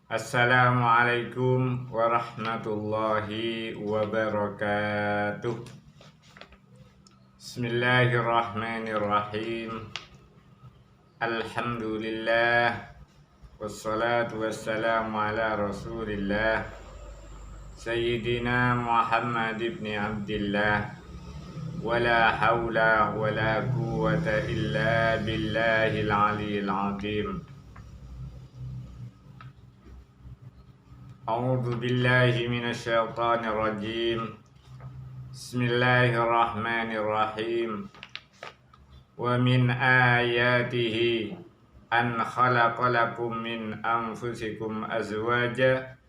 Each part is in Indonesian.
Assalamualaikum warahmatullahi wabarakatuh. Bismillahirrahmanirrahim. Alhamdulillah, wassalatu wassalamu ala rasulillah Sayyidina Muhammad ibn Abdillah. Wala hawla wala quwwata illa billahil aliyil azim. A'udzu billahi minasyaitonir rajim. Bismillahirrahmanirrahim. Wa min ayatihi an khalaqa lakum min anfusikum azwaja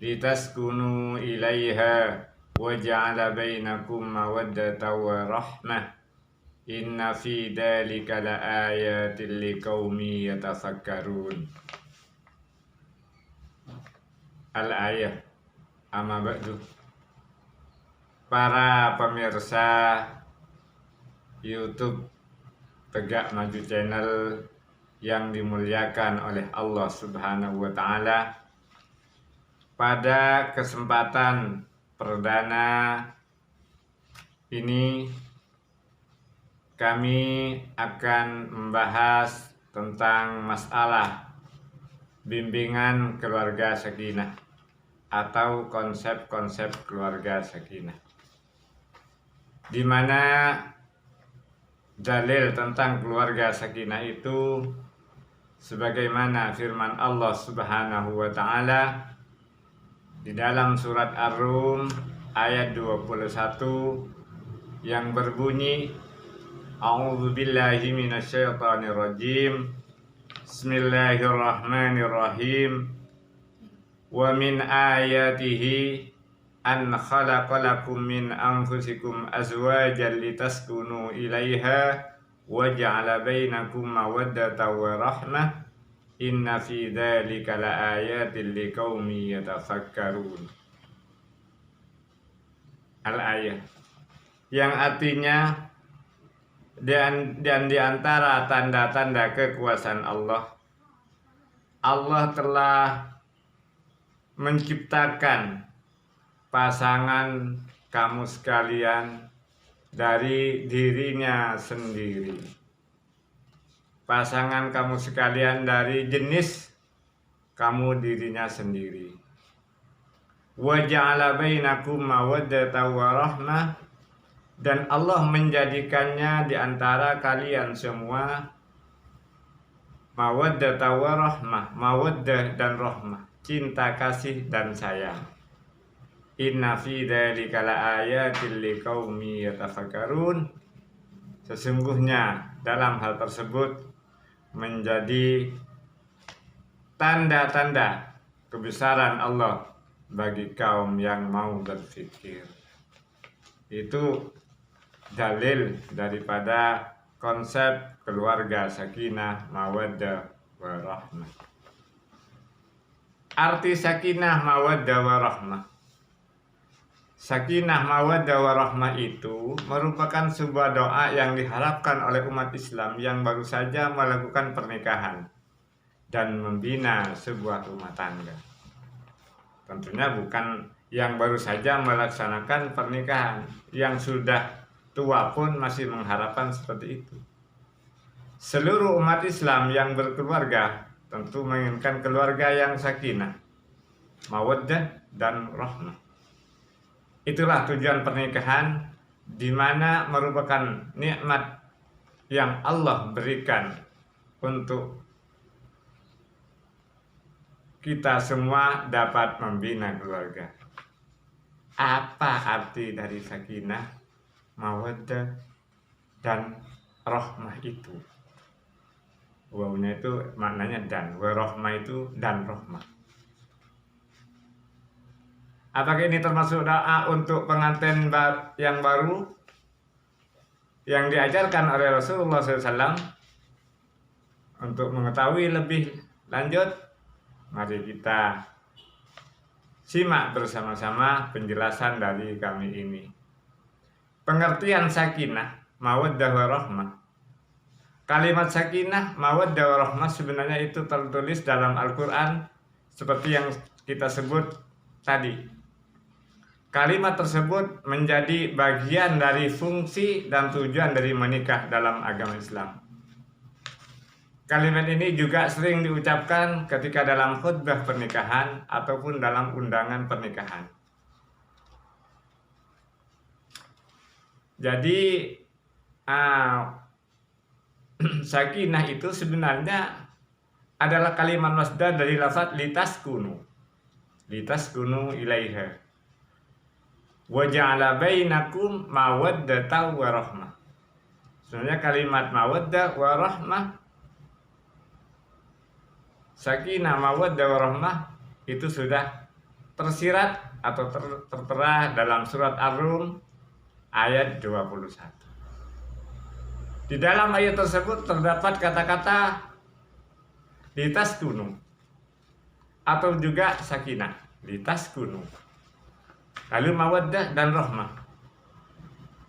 litaskunu ilaiha wa ja'ala bainakum mawaddatan wa rahmah. Inna fi dzalika laayatin liqaumin yatafakkarun. Al-ayah. Amma ba'du. Para pemirsa YouTube Tegak Maju Channel yang dimuliakan oleh Allah Subhanahu wa Ta'ala, pada kesempatan perdana ini kami akan membahas tentang masalah bimbingan keluarga sakinah atau konsep-konsep keluarga sakinah, di mana dalil tentang keluarga sakinah itu sebagaimana firman Allah Subhanahu wa Ta'ala di dalam surat Ar-Rum ayat 21 yang berbunyi, A'udzu billahi minasyaitonir rajim. Bismillahirrahmanirrahim. Wa min ayatihi an khalaqa lakum min anfusikum azwajan litaskunu ilaiha wa ja'ala bainakum mawaddatan wa rahmah. Inna fi dzalika laayatin liqaumin yatafakkarun. Al-ayah, yang artinya dan di antara tanda-tanda kekuasaan Allah, Allah telah menciptakan pasangan kamu sekalian dari dirinya sendiri. Pasangan kamu sekalian dari jenis kamu dirinya sendiri. Wa ja'ala bainakum mawaddatan wa rahmah, dan Allah menjadikannya di antara kalian semua mawaddatan wa rahmah, mawaddah dan rahmah, cinta kasih dan sayang. Inna fi dzalika laayatin liqaumin yatafakkarun. Sesungguhnya dalam hal tersebut menjadi tanda-tanda kebesaran Allah bagi kaum yang mau berpikir. Itu dalil daripada konsep keluarga sakinah, mawaddah, warahmah. Arti sakinah, mawaddah, warahmah. Sakinah, mawaddah, warahmah itu merupakan sebuah doa yang diharapkan oleh umat Islam yang baru saja melakukan pernikahan dan membina sebuah rumah tangga. Tentunya bukan yang baru saja melaksanakan pernikahan, yang sudah tua pun masih mengharapkan seperti itu. Seluruh umat Islam yang berkeluarga tentu menginginkan keluarga yang sakinah, mawaddah, dan rahmah. Itulah tujuan pernikahan, di mana merupakan nikmat yang Allah berikan untuk kita semua dapat membina keluarga. Apa arti dari sakinah, mawaddah, dan rahmah itu? Wawunya itu maknanya dan, warahmah itu dan rahmah. Apakah ini termasuk doa untuk pengantin yang baru yang diajarkan oleh Rasulullah SAW? Untuk mengetahui lebih lanjut, mari kita simak bersama-sama penjelasan dari kami ini. Pengertian sakinah, mawaddah warahmah. Kalimat sakinah, mawaddah warahmah sebenarnya itu tertulis dalam Al-Quran seperti yang kita sebut tadi. Kalimat tersebut menjadi bagian dari fungsi dan tujuan dari menikah dalam agama Islam. Kalimat ini juga sering diucapkan ketika dalam khutbah pernikahan ataupun dalam undangan pernikahan. Jadi sakinah itu sebenarnya adalah kalimat masdar dari lafaz litaskunu ilaiha wa ja'ala bainakum mawaddatan wa rahmah. Sebenarnya kalimat mawaddah wa rahmah, sakinah, mawaddah, warahmah itu sudah tersirat atau tertera dalam surat Ar-Rum ayat 21. Di dalam ayat tersebut terdapat kata-kata litaskunu atau juga sakinah, litaskunu, lalu mawaddah dan rahmah.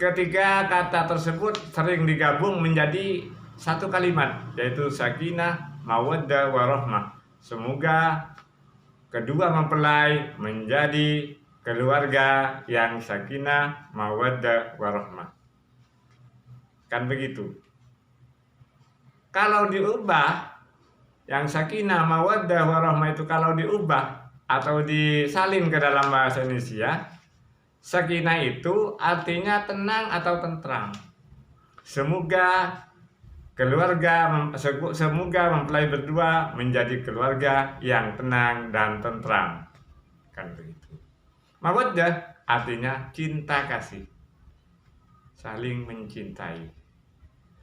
Ketiga kata tersebut sering digabung menjadi satu kalimat, yaitu sakinah, mawaddah, warahmah. Semoga kedua mempelai menjadi keluarga yang sakinah, mawaddah, warahmah. Kan begitu. Kalau diubah, yang sakinah, mawaddah, warahmah itu kalau diubah atau disalin ke dalam bahasa Indonesia, sakinah itu artinya tenang atau tentram. Semoga mempelai berdua menjadi keluarga yang tenang dan tentram. Kan begitu. Mawaddah artinya cinta kasih, saling mencintai.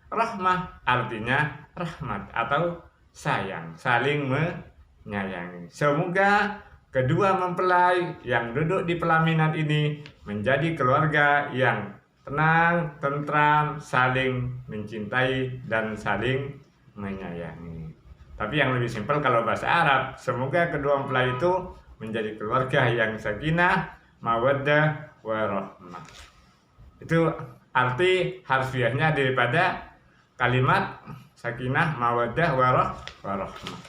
Rahmah artinya rahmat atau sayang, saling menyayangi. Semoga kedua mempelai yang duduk di pelaminan ini menjadi keluarga yang tenang, tentram, saling mencintai dan saling menyayangi. Tapi yang lebih simpel kalau bahasa Arab, semoga kedua mempelai itu menjadi keluarga yang sakinah, mawaddah, warahmah. Itu arti harfiahnya daripada kalimat sakinah, mawaddah, warahmah.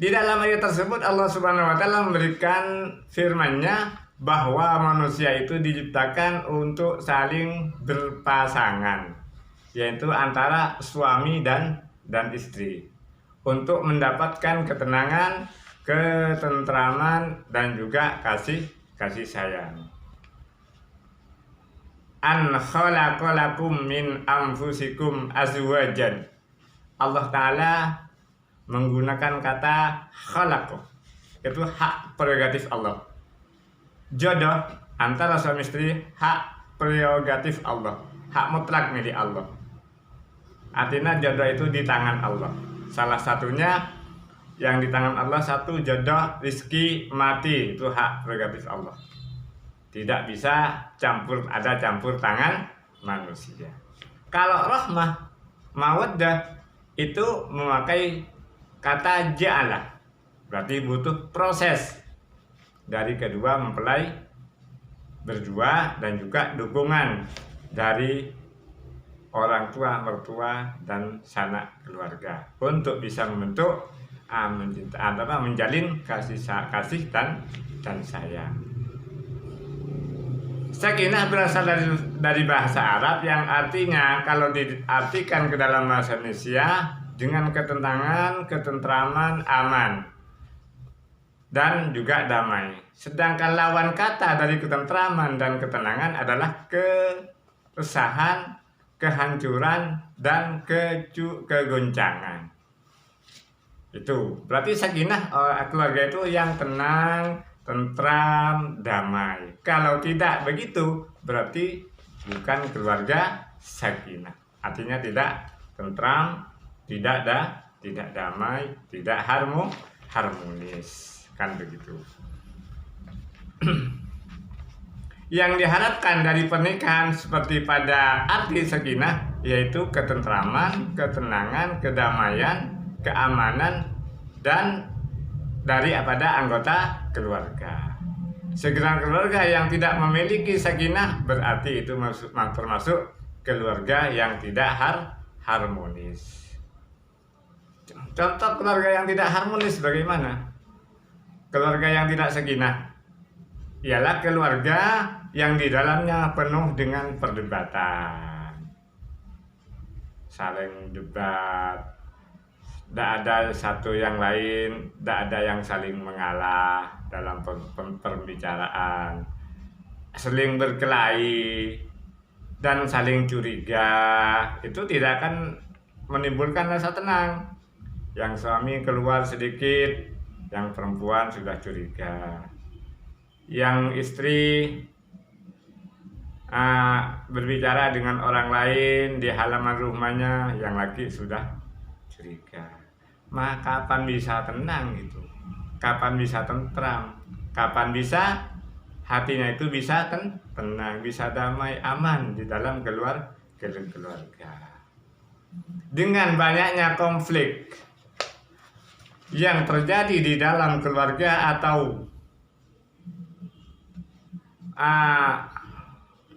Di dalam ayat tersebut Allah Subhanahu wa taala memberikan firman-Nya bahwa manusia itu diciptakan untuk saling berpasangan, yaitu antara suami dan istri, untuk mendapatkan ketenangan, ketentraman dan juga kasih sayang. An khalaqalakum min anfusikum azwajan. Allah Ta'ala menggunakan kata khalaq, itu hak prerogatif Allah. Jodoh antara suami istri hak prerogatif Allah, hak mutlak milik Allah. Artinya jodoh itu di tangan Allah. Salah satunya yang di tangan Allah, satu jodoh, rizki, mati, itu hak prerogatif Allah. Tidak bisa ada campur tangan manusia. Kalau rahmah, mawaddah itu memakai kata ja'ala, berarti butuh proses dari kedua mempelai berdua dan juga dukungan dari orang tua, mertua dan sanak keluarga untuk bisa membentuk menjalin kasih dan sayang. Sakinah berasal dari bahasa Arab yang artinya kalau diartikan ke dalam bahasa Indonesia dengan ketenangan, ketentraman, aman, dan juga damai. Sedangkan lawan kata dari ketentraman dan ketenangan adalah keresahan, kehancuran, dan kegoncangan. Itu berarti sakinah keluarga itu yang tenang, tentram, damai. Kalau tidak begitu berarti bukan keluarga sakinah. Artinya tidak tentram, tidak damai, tidak harmonis. kan begitu. Yang diharapkan dari pernikahan seperti pada arti sakinah, yaitu ketentraman, ketenangan, kedamaian, keamanan, dan dari pada anggota keluarga. Segenap keluarga yang tidak memiliki sakinah berarti itu termasuk keluarga yang tidak harmonis. Contoh keluarga yang tidak harmonis bagaimana? Keluarga yang tidak sakinah ialah keluarga yang di dalamnya penuh dengan perdebatan, saling debat, tidak ada satu yang lain, tidak ada yang saling mengalah dalam pembicaraan, saling berkelahi dan saling curiga. Itu tidak akan menimbulkan rasa tenang. Yang suami keluar sedikit, yang perempuan sudah curiga. Yang istri berbicara dengan orang lain di halaman rumahnya, yang laki sudah curiga. Maka kapan bisa tenang gitu? Kapan bisa tentram? Kapan bisa hatinya itu bisa tenang, bisa damai, aman di dalam keluarga? Dengan banyaknya konflik yang terjadi di dalam keluarga atau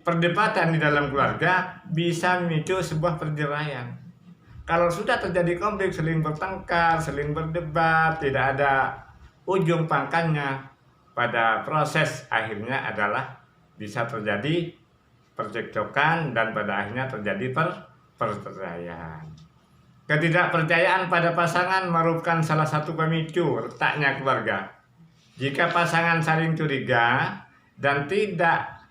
perdebatan di dalam keluarga bisa memicu sebuah perceraian. Kalau sudah terjadi konflik, saling bertengkar, saling berdebat, tidak ada ujung pangkalnya, pada proses akhirnya adalah bisa terjadi percekcokan dan pada akhirnya terjadi perceraian. Ketidakpercayaan pada pasangan merupakan salah satu pemicu retaknya keluarga. Jika pasangan saling curiga dan tidak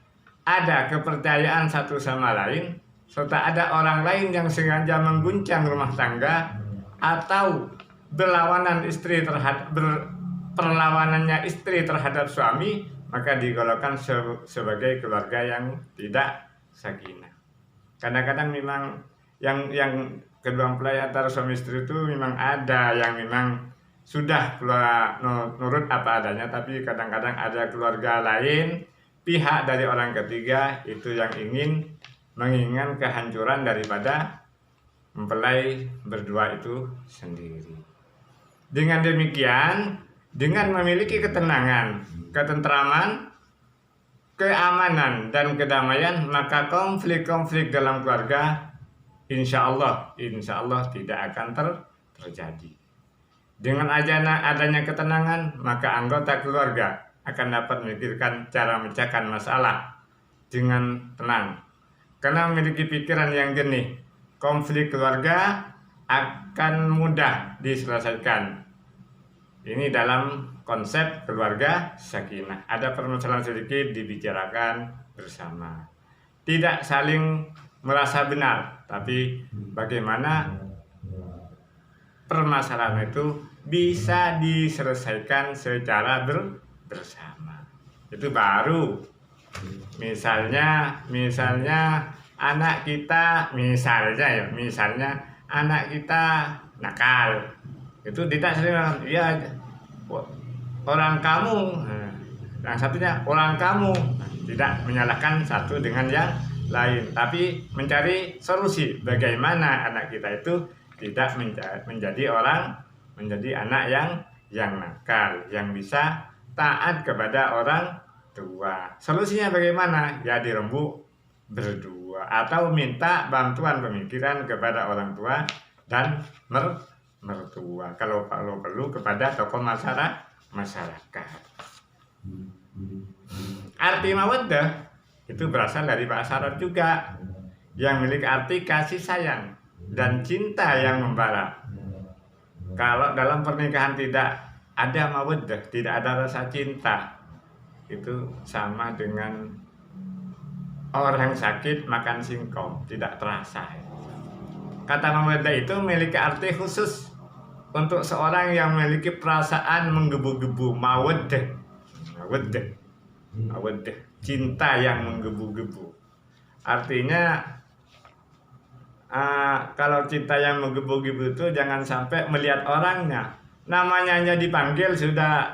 ada kepercayaan satu sama lain, serta ada orang lain yang sengaja mengguncang rumah tangga atau perlawanannya istri terhadap suami, maka digolongkan sebagai keluarga yang tidak sakinah. Kadang-kadang memang yang kedua mempelai antara suami istri itu memang ada yang memang sudah nurut apa adanya, tapi kadang-kadang ada keluarga lain, pihak dari orang ketiga itu yang ingin menginginkan kehancuran daripada mempelai berdua itu sendiri. Dengan demikian, dengan memiliki ketenangan, ketentraman, keamanan, dan kedamaian, maka konflik-konflik dalam keluarga insya Allah tidak akan terjadi. Dengan adanya ketenangan, maka anggota keluarga akan dapat memikirkan cara memecahkan masalah dengan tenang. Karena memiliki pikiran yang jernih, konflik keluarga akan mudah diselesaikan. Ini dalam konsep keluarga sakinah. Ada permasalahan sedikit dibicarakan bersama. Tidak saling merasa benar, tapi bagaimana permasalahan itu bisa diselesaikan secara bersama. Itu baru. Misalnya anak kita anak kita nakal. Itu tidak sering ya orang kamu. Yang satunya orang kamu, tidak menyalahkan satu dengan yang lain, tapi mencari solusi bagaimana anak kita itu tidak menjadi anak yang nakal, yang bisa taat kepada orang tua. Solusinya bagaimana? Ya dirembuk berdua atau minta bantuan pemikiran kepada orang tua dan mertua. Kalau perlu kepada tokoh masyarakat. Arti mawaddah itu berasal dari bahasa Arab juga, yang memiliki arti kasih sayang dan cinta yang membara. Kalau dalam pernikahan tidak ada mawaddah, tidak ada rasa cinta, itu sama dengan orang sakit makan singkong, tidak terasa. Kata mawaddah itu memiliki arti khusus untuk seorang yang memiliki perasaan menggebu-gebu. Mawaddah, cinta yang menggebu-gebu. Artinya kalau cinta yang menggebu-gebu itu jangan sampai melihat orangnya, namanya aja dipanggil sudah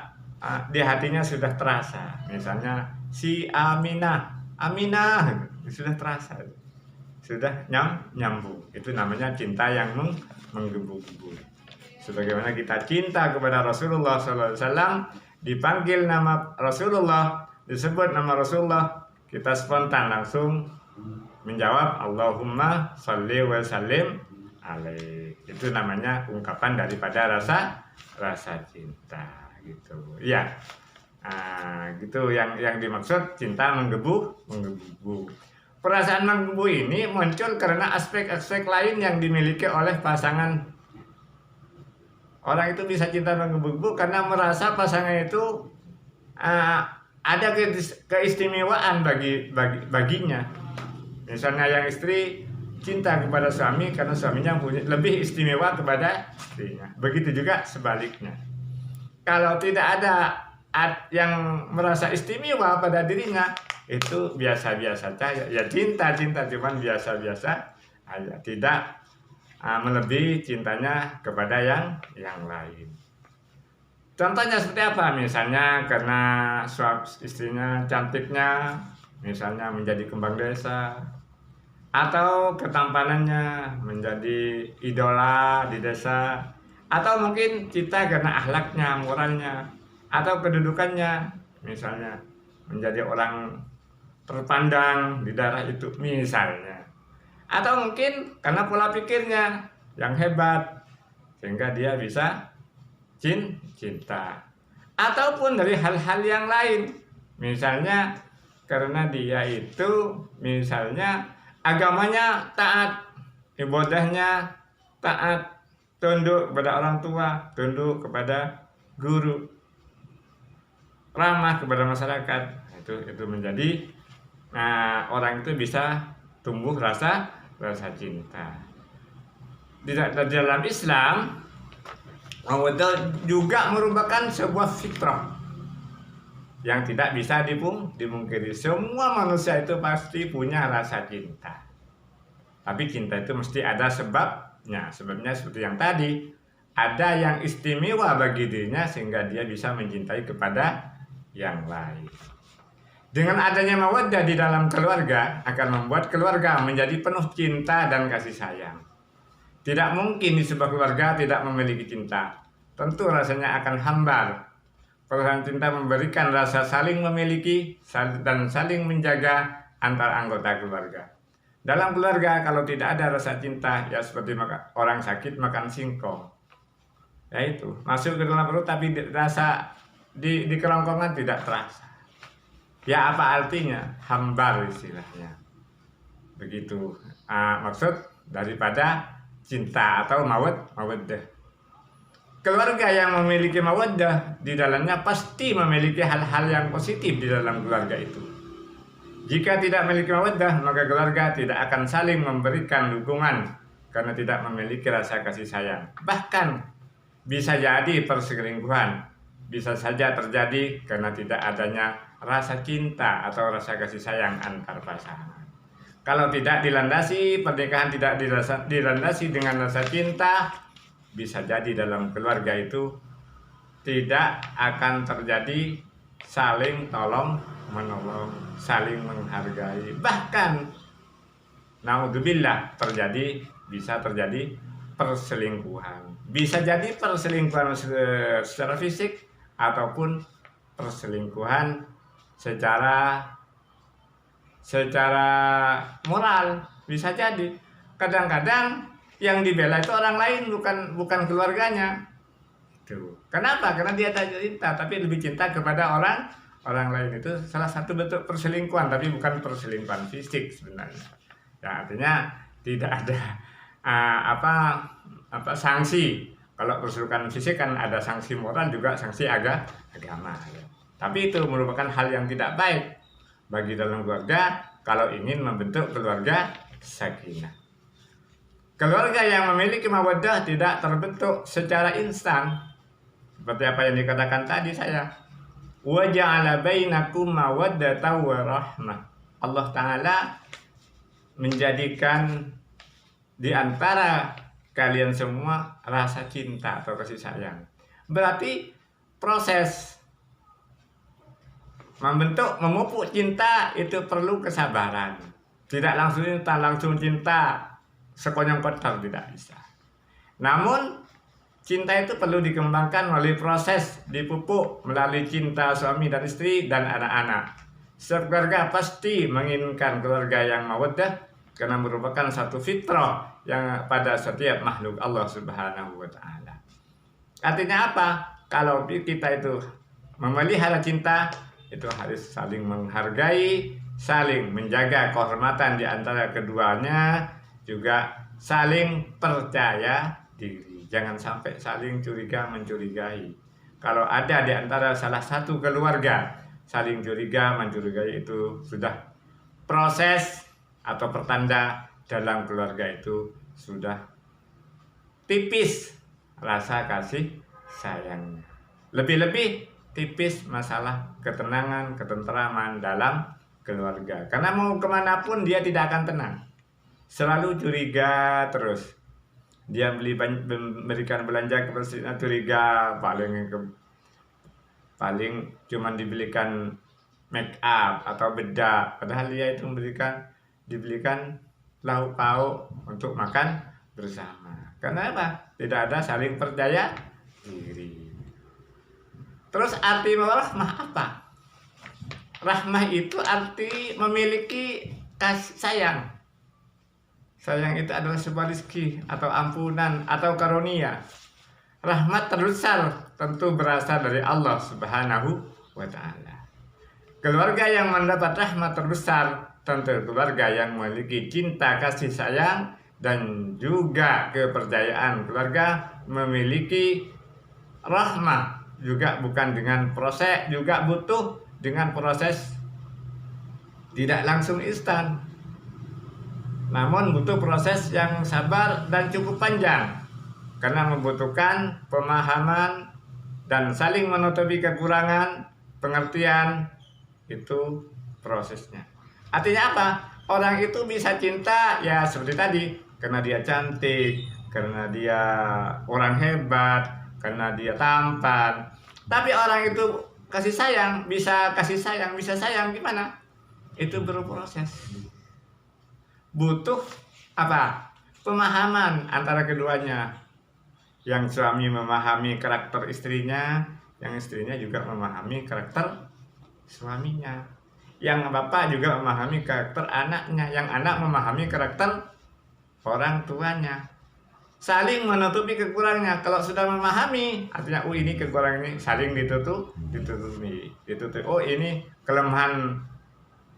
di hatinya sudah terasa. Misalnya si Aminah, Aminah sudah terasa, sudah nyambung. Itu namanya cinta yang menggebu-gebu. Sebagaimana kita cinta kepada Rasulullah SAW, dipanggil nama Rasulullah, disebut nama Rasulullah, kita spontan langsung menjawab Allahumma sholli wa sallim alaih. Itu namanya ungkapan daripada rasa cinta gitu. Ya, gitu yang dimaksud cinta menggebu. Perasaan menggebu ini muncul karena aspek-aspek lain yang dimiliki oleh pasangan. Orang itu bisa cinta menggebu karena merasa pasangan itu ada keistimewaan baginya. Misalnya yang istri cinta kepada suami karena suaminya lebih istimewa kepada istrinya. Begitu juga sebaliknya. Kalau tidak ada yang merasa istimewa pada dirinya, itu biasa-biasa saja. Ya cinta cuman biasa-biasa aja. Tidak melebihi cintanya kepada yang lain. Contohnya seperti apa? Misalnya karena istrinya cantiknya, misalnya menjadi kembang desa, atau ketampanannya menjadi idola di desa, atau mungkin cinta karena akhlaknya, moralnya, atau kedudukannya, misalnya menjadi orang terpandang di daerah itu misalnya. Atau mungkin karena pola pikirnya yang hebat sehingga dia bisa cinta. Ataupun dari hal-hal yang lain. Misalnya karena dia itu misalnya agamanya taat, ibadahnya taat, tunduk kepada orang tua, tunduk kepada guru, ramah kepada masyarakat. Itu menjadi orang itu bisa tumbuh rasa cinta. Di dalam Islam, mawaddah juga merupakan sebuah fitrah yang tidak bisa dimungkiri. Semua manusia itu pasti punya rasa cinta. Tapi cinta itu mesti ada sebabnya. Sebabnya seperti yang tadi, ada yang istimewa bagi dirinya sehingga dia bisa mencintai kepada yang lain. Dengan adanya mawaddah di dalam keluarga akan membuat keluarga menjadi penuh cinta dan kasih sayang. Tidak mungkin di sebuah keluarga tidak memiliki cinta. Tentu rasanya akan hambar. Perasaan cinta memberikan rasa saling memiliki dan saling menjaga antar anggota keluarga. Dalam keluarga kalau tidak ada rasa cinta, ya seperti orang sakit makan singkong. Ya itu, masuk ke dalam perut tapi rasa di kerongkongan tidak terasa. Ya apa artinya? Hambar istilahnya. Begitu maksud daripada cinta atau mawaddah. Keluarga yang memiliki mawaddah di dalamnya pasti memiliki hal-hal yang positif di dalam keluarga itu. Jika tidak memiliki mawaddah, maka keluarga tidak akan saling memberikan dukungan karena tidak memiliki rasa kasih sayang. Bahkan bisa jadi perselingkuhan, bisa saja terjadi karena tidak adanya rasa cinta atau rasa kasih sayang antar pasangan. Kalau tidak dilandasi, pernikahan tidak dilandasi dengan rasa cinta, bisa jadi dalam keluarga itu tidak akan terjadi saling tolong menolong, saling menghargai. Bahkan naudzubillah bisa terjadi perselingkuhan. Bisa jadi perselingkuhan secara fisik ataupun perselingkuhan secara moral. Bisa jadi kadang-kadang yang dibela itu orang lain, bukan keluarganya. Itu. Kenapa? Karena dia tak cinta, tapi lebih cinta kepada orang lain. Itu salah satu bentuk perselingkuhan, tapi bukan perselingkuhan fisik sebenarnya. Ya, artinya tidak ada sanksi. Kalau perselingkuhan fisik kan ada sanksi moral juga sanksi agama. Ya. Tapi itu merupakan hal yang tidak baik bagi dalam keluarga kalau ingin membentuk keluarga sakinah. Keluarga yang memiliki mawaddah tidak terbentuk secara instan. Seperti apa yang dikatakan tadi saya. Wa ja'ala bainakum mawaddatan wa rahmah. Allah Ta'ala menjadikan di antara kalian semua rasa cinta atau kasih sayang. Berarti proses memupuk cinta itu perlu kesabaran. Tidak langsung cinta sekonyong-konyong, tidak bisa. Namun cinta itu perlu dikembangkan melalui proses dipupuk melalui cinta suami dan istri dan anak-anak. Sekeluarga pasti menginginkan keluarga yang mawaddah karena merupakan satu fitrah yang pada setiap makhluk Allah Subhanahu wa taala. Artinya apa? Kalau kita itu memelihara cinta, itu harus saling menghargai, saling menjaga kehormatan di antara keduanya, juga saling percaya diri. Jangan sampai saling curiga mencurigai. Kalau ada di antara salah satu keluarga saling curiga mencurigai, itu sudah proses atau pertanda dalam keluarga itu sudah tipis rasa kasih sayangnya. Lebih-lebih tipis masalah ketenangan, ketenteraman dalam keluarga. Karena mau kemanapun dia tidak akan tenang. Selalu curiga terus. Dia memberikan belanja ke istrinya curiga, paling cuman dibelikan make up atau bedak, padahal dia itu dibelikan lauk pauk untuk makan bersama. Karena apa? Tidak ada saling percaya diri. Terus arti rahmah apa? Rahmah itu arti memiliki kasih sayang. Sayang itu adalah sebuah rezeki atau ampunan atau karunia. Rahmat terbesar tentu berasal dari Allah Subhanahu wa taala. Keluarga yang mendapat rahmat terbesar tentu keluarga yang memiliki cinta kasih sayang dan juga kepercayaan. Keluarga memiliki rahmah juga bukan dengan proses, juga butuh dengan proses tidak langsung instan, namun butuh proses yang sabar dan cukup panjang karena membutuhkan pemahaman dan saling menutupi kekurangan, pengertian. Itu prosesnya. Artinya apa? Orang itu bisa cinta ya seperti tadi, karena dia cantik, karena dia orang hebat, karena dia tampan. Tapi orang itu bisa sayang gimana? Itu berproses. Butuh apa? Pemahaman antara keduanya. Yang suami memahami karakter istrinya, yang istrinya juga memahami karakter suaminya. Yang bapak juga memahami karakter anaknya, yang anak memahami karakter orang tuanya. Saling menutupi kekurangannya. Kalau sudah memahami, artinya ini kekurangan ini saling ditutupi. Oh, ini kelemahan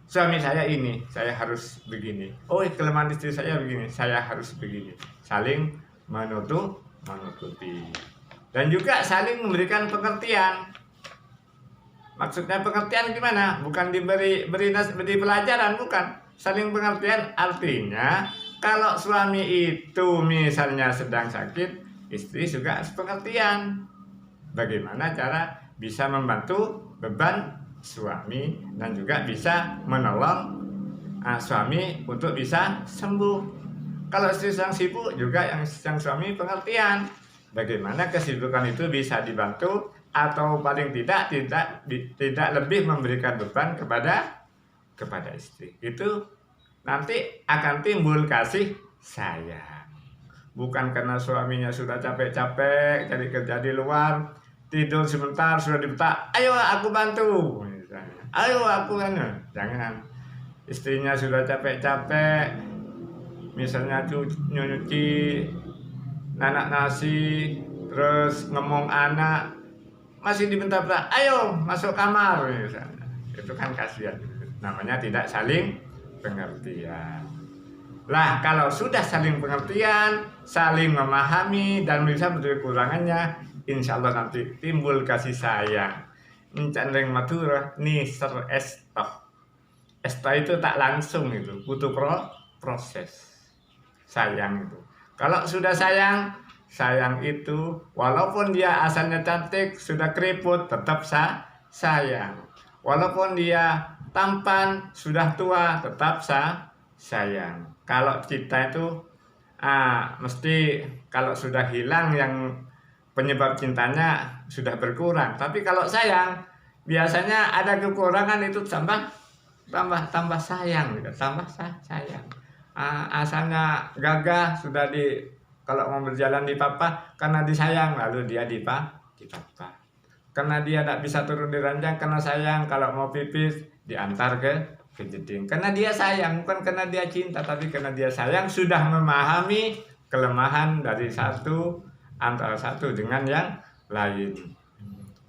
suami saya ini, saya harus begini. Oh, kelemahan istri saya begini, saya harus begini. Saling menutupi. Dan juga saling memberikan pengertian. Maksudnya pengertian gimana? Bukan beri pelajaran, bukan. Saling pengertian artinya kalau suami itu misalnya sedang sakit, istri juga harus pengertian. Bagaimana cara bisa membantu beban suami dan juga bisa menolong suami untuk bisa sembuh. Kalau istri sedang sibuk juga yang suami pengertian. Bagaimana kesibukan itu bisa dibantu atau paling tidak lebih memberikan beban kepada istri. Itu nanti akan timbul kasih sayang. Bukan karena suaminya sudah capek-capek cari kerja di luar, tidur sebentar sudah diminta, ayo aku bantu misalnya. Ayo aku jangan. Istrinya sudah capek-capek misalnya nyuci nanak nasi, terus ngomong anak, masih diminta ayo masuk kamar misalnya. Itu kan kasihan. Namanya tidak saling pengertian. Lah, kalau sudah saling pengertian, saling memahami dan bisa menutupi kekurangannya, insya Allah nanti timbul kasih sayang. Encandeng maturah niser estoh. Estoh itu tak langsung, itu butuh proses. Sayang itu. Kalau sudah sayang itu walaupun dia asalnya cantik, sudah keriput, tetap sayang. Walaupun dia tampan, sudah tua, tetap sayang. Kalau kita itu mesti kalau sudah hilang yang penyebab cintanya sudah berkurang. Tapi kalau sayang biasanya ada kekurangan itu tambah sayang gitu, sayang. Asalnya gagah sudah kalau mau berjalan di papa karena disayang, lalu dia di papa. Karena dia tidak bisa turun di ranjang karena sayang, kalau mau pipis diantar ke jeding. Karena dia sayang, bukan karena dia cinta, tapi karena dia sayang, sudah memahami kelemahan dari antara satu dengan yang lain.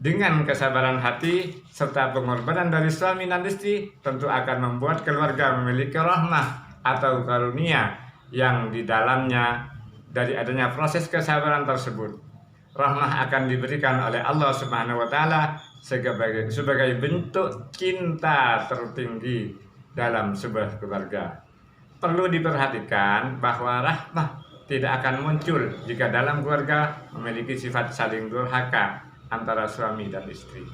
Dengan kesabaran hati serta pengorbanan dari suami dan istri, tentu akan membuat keluarga memiliki rahmah atau karunia yang di dalamnya dari adanya proses kesabaran tersebut. Rahmah akan diberikan oleh Allah Subhanahu wa taala sebagai bentuk cinta tertinggi dalam sebuah keluarga. Perlu diperhatikan bahwa rahmah tidak akan muncul jika dalam keluarga memiliki sifat saling durhaka antara suami dan istri.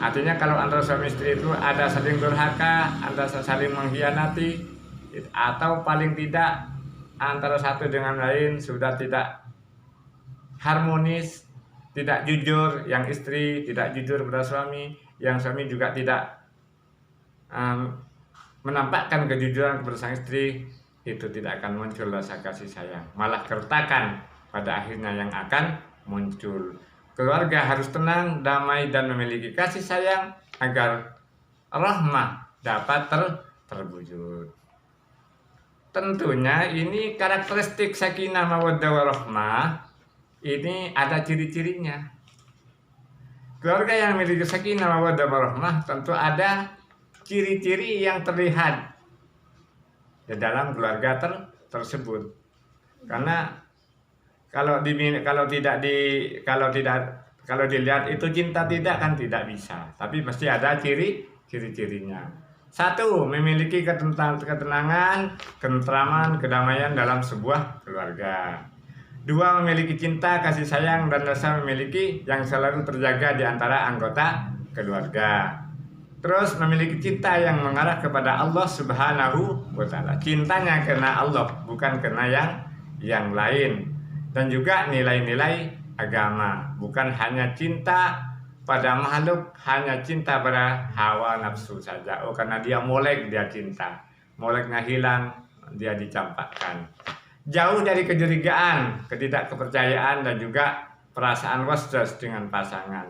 Artinya kalau antara suami istri itu ada saling durhaka, antara saling mengkhianati, atau paling tidak antara satu dengan lain sudah tidak harmonis, tidak jujur, yang istri tidak jujur pada suami, yang suami juga tidak menampakkan kejujuran kepada sang istri, itu tidak akan muncul rasa kasih sayang, malah keretakan pada akhirnya yang akan muncul. Keluarga harus tenang, damai, dan memiliki kasih sayang agar rahmah dapat terwujud. Tentunya ini karakteristik sakinah mawaddah warahmah ini ada ciri-cirinya. Keluarga yang memiliki sakinah mawaddah warahmah tentu ada ciri-ciri yang terlihat di dalam keluarga tersebut. Karena kalau dilihat itu cinta tidak bisa, tapi mesti ada ciri-cirinya. Satu, memiliki ketenangan, ketentraman, kedamaian dalam sebuah keluarga. Dua, memiliki cinta, kasih sayang, dan rasa memiliki yang selalu terjaga di antara anggota keluarga. Terus memiliki cinta yang mengarah kepada Allah Subhanahu wa taala. Cintanya karena Allah, bukan karena yang lain. Dan juga nilai-nilai agama, bukan hanya cinta pada makhluk, hanya cinta pada hawa nafsu saja. Oh, karena dia molek, dia cinta. Moleknya hilang, dia dicampakkan. Jauh dari kecurigaan, ketidakkepercayaan, dan juga perasaan was-was dengan pasangan.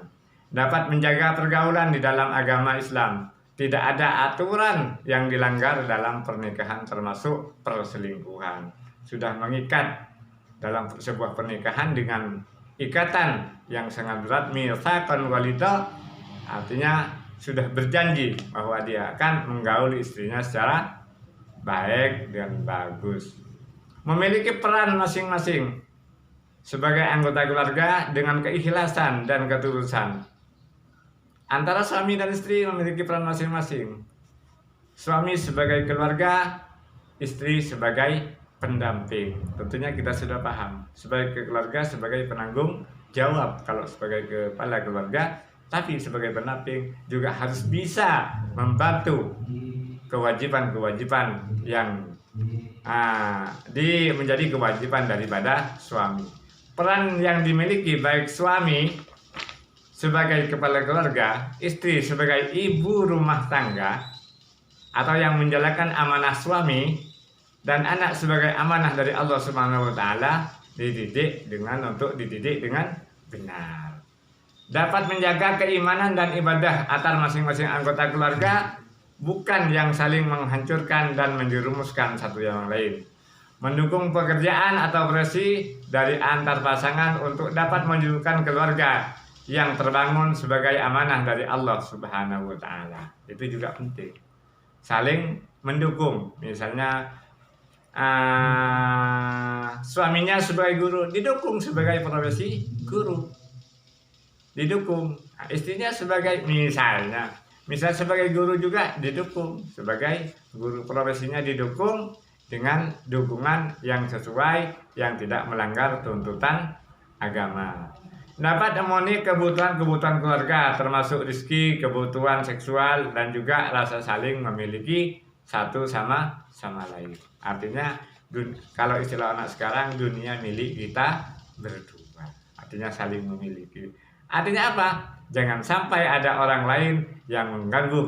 Dapat menjaga pergaulan di dalam agama Islam. Tidak ada aturan yang dilanggar dalam pernikahan, termasuk perselingkuhan. Sudah mengikat dalam sebuah pernikahan dengan ikatan yang sangat berat, mitsaqan walidha, artinya sudah berjanji bahwa dia akan menggauli istrinya secara baik dan bagus. Memiliki peran masing-masing sebagai anggota keluarga dengan keikhlasan dan ketulusan. Antara suami dan istri memiliki peran masing-masing. Suami sebagai keluarga, istri sebagai pendamping. Tentunya kita sudah paham, sebagai keluarga sebagai penanggung jawab kalau sebagai kepala keluarga, tapi sebagai pendamping juga harus bisa membantu kewajiban-kewajiban yang menjadi kewajiban daripada suami. Peran yang dimiliki baik suami sebagai kepala keluarga, istri sebagai ibu rumah tangga atau yang menjalankan amanah suami, dan anak sebagai amanah dari Allah Subhanahu wa taala dididik dengan benar. Dapat menjaga keimanan dan ibadah antar masing-masing anggota keluarga, bukan yang saling menghancurkan dan menjerumuskan satu yang lain. Mendukung pekerjaan atau profesi dari antar pasangan untuk dapat menunjukkan keluarga yang terbangun sebagai amanah dari Allah Subhanahu wa taala. Itu juga penting. Saling mendukung. Misalnya suaminya sebagai guru, didukung sebagai profesi guru, didukung. Istrinya sebagai misal sebagai guru juga didukung sebagai guru, profesinya didukung dengan dukungan yang sesuai, yang tidak melanggar tuntutan agama. Dapat memenuhi kebutuhan keluarga, termasuk rezeki, kebutuhan seksual, dan juga rasa saling memiliki satu sama lain. Artinya kalau istilah anak sekarang, dunia milik kita berdua. Artinya saling memiliki. Artinya apa? jangan sampai ada orang lain yang mengganggu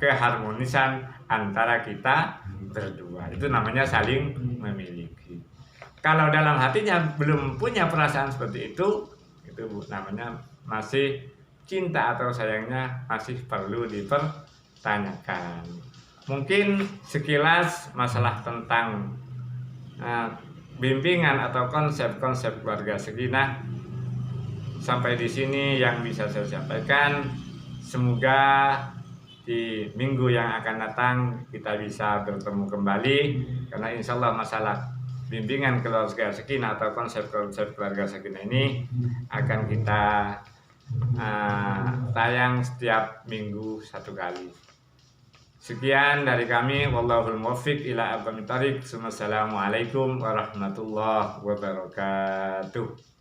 keharmonisan antara kita berdua. Itu namanya saling memiliki. Kalau dalam hatinya belum punya perasaan seperti itu namanya masih cinta atau sayangnya masih perlu dipertanyakan. Mungkin sekilas masalah tentang bimbingan atau konsep-konsep keluarga sakinah sampai di sini yang bisa saya sampaikan. Semoga di minggu yang akan datang kita bisa bertemu kembali, karena insya Allah masalah bimbingan keluarga sakinah atau konsep-konsep keluarga sakinah ini akan kita tayang setiap minggu satu kali. Sekian dari kami, wallahul muwaffiq ila aqwamit thoriq. Wassalamualaikum warahmatullahi wabarakatuh.